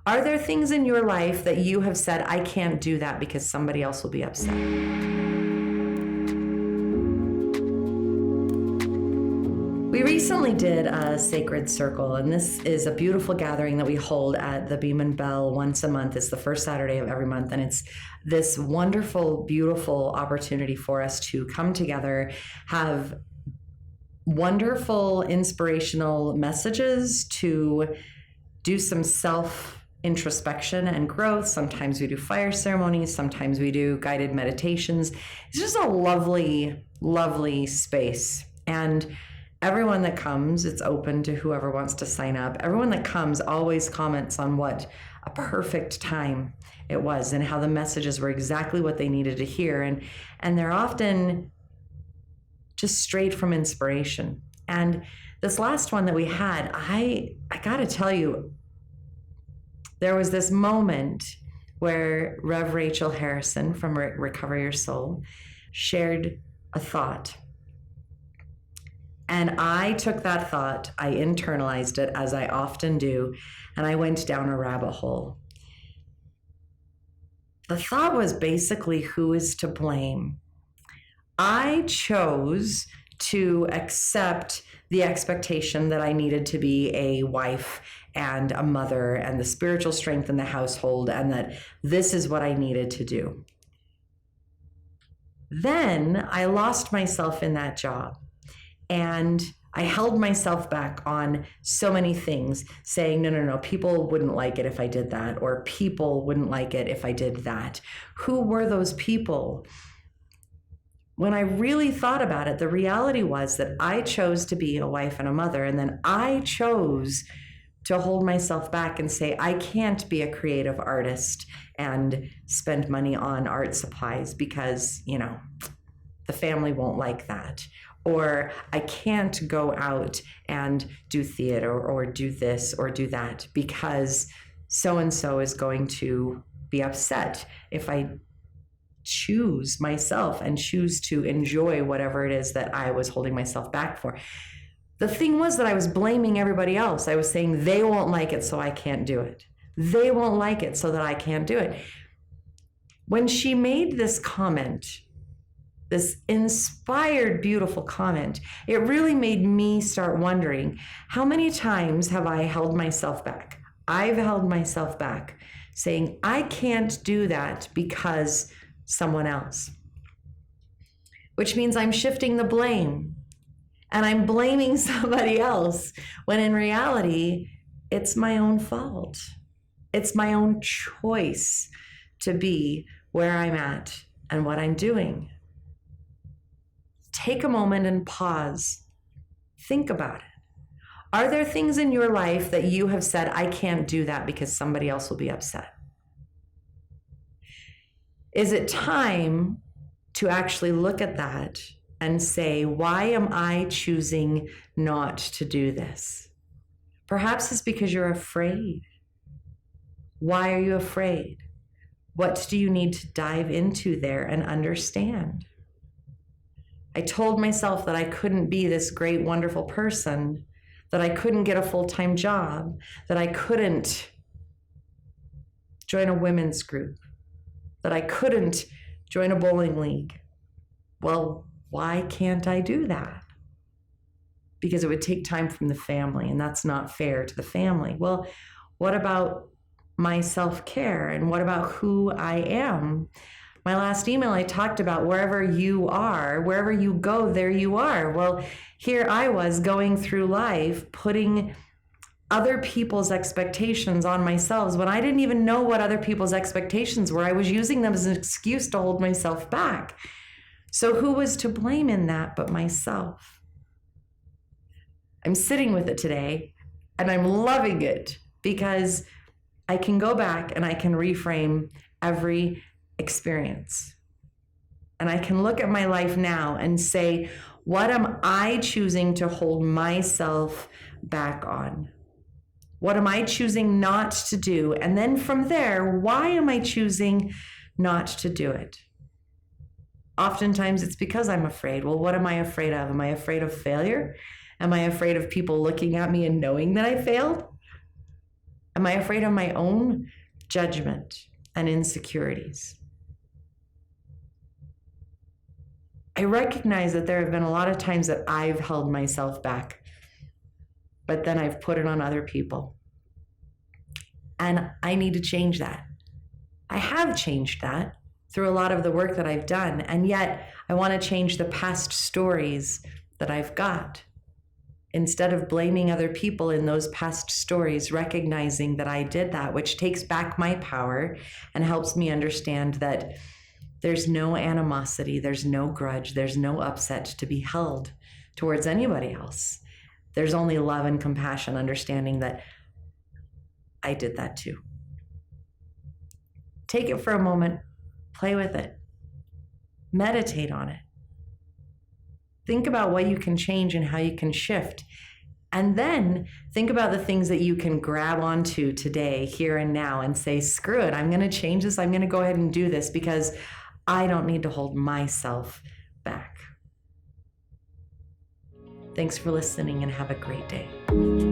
Are there things in your life that you have said, I can't do that because somebody else will be upset? We recently did a sacred circle, and this is a beautiful gathering that we hold at the Beam and Bell once a month. It's the first Saturday of every month, and it's this wonderful, beautiful opportunity for us to come together, have wonderful, inspirational messages, to do some self-introspection and growth. Sometimes we do fire ceremonies, sometimes we do guided meditations. It's just a lovely, lovely space. And everyone that comes, it's open to whoever wants to sign up. Everyone that comes always comments on what a perfect time it was and how the messages were exactly what they needed to hear. And they're often just straight from inspiration. And this last one that we had, I gotta tell you, there was this moment where Rev Rachel Harrison from Recover Your Soul shared a thought. And I took that thought, I internalized it, as I often do, and I went down a rabbit hole. The thought was basically, who is to blame? I chose to accept the expectation that I needed to be a wife and a mother and the spiritual strength in the household, and that this is what I needed to do. Then I lost myself in that job. And I held myself back on so many things, saying, no, people wouldn't like it if I did that, or people wouldn't like it if I did that. Who were those people? When I really thought about it, the reality was that I chose to be a wife and a mother, and then I chose to hold myself back and say, I can't be a creative artist and spend money on art supplies because, the family won't like that. Or I can't go out and do theater or do this or do that because so-and-so is going to be upset if I choose myself and choose to enjoy whatever it is that I was holding myself back for. The thing was that I was blaming everybody else. I was saying they won't like it, so I can't do it. They won't like it, so that I can't do it. When she made this comment, this inspired, beautiful comment, it really made me start wondering, how many times have I held myself back? I've held myself back saying, I can't do that because someone else. Which means I'm shifting the blame and I'm blaming somebody else when in reality, it's my own fault. It's my own choice to be where I'm at and what I'm doing. Take a moment and pause. Think about it. Are there things in your life that you have said, I can't do that because somebody else will be upset? Is it time to actually look at that and say, why am I choosing not to do this? Perhaps it's because you're afraid. Why are you afraid? What do you need to dive into there and understand? I told myself that I couldn't be this great, wonderful person, that I couldn't get a full-time job, that I couldn't join a women's group, that I couldn't join a bowling league. Well, why can't I do that? Because it would take time from the family, and that's not fair to the family. Well, what about my self-care, and what about who I am? My last email, I talked about wherever you are, wherever you go, there you are. Well, here I was going through life, putting other people's expectations on myself when I didn't even know what other people's expectations were. I was using them as an excuse to hold myself back. So who was to blame in that but myself? I'm sitting with it today, and I'm loving it because I can go back and I can reframe every experience. And I can look at my life now and say, what am I choosing to hold myself back on? What am I choosing not to do? And then from there, why am I choosing not to do it? Oftentimes it's because I'm afraid. Well, what am I afraid of? Am I afraid of failure? Am I afraid of people looking at me and knowing that I failed? Am I afraid of my own judgment and insecurities? I recognize that there have been a lot of times that I've held myself back, but then I've put it on other people. And I need to change that. I have changed that through a lot of the work that I've done, and yet I want to change the past stories that I've got. Instead of blaming other people in those past stories, recognizing that I did that, which takes back my power and helps me understand that there's no animosity, there's no grudge, there's no upset to be held towards anybody else. There's only love and compassion, understanding that I did that too. Take it for a moment, play with it, meditate on it. Think about what you can change and how you can shift. And then think about the things that you can grab onto today, here and now, and say, screw it, I'm going to change this. I'm going to go ahead and do this because I don't need to hold myself back. Thanks for listening and have a great day.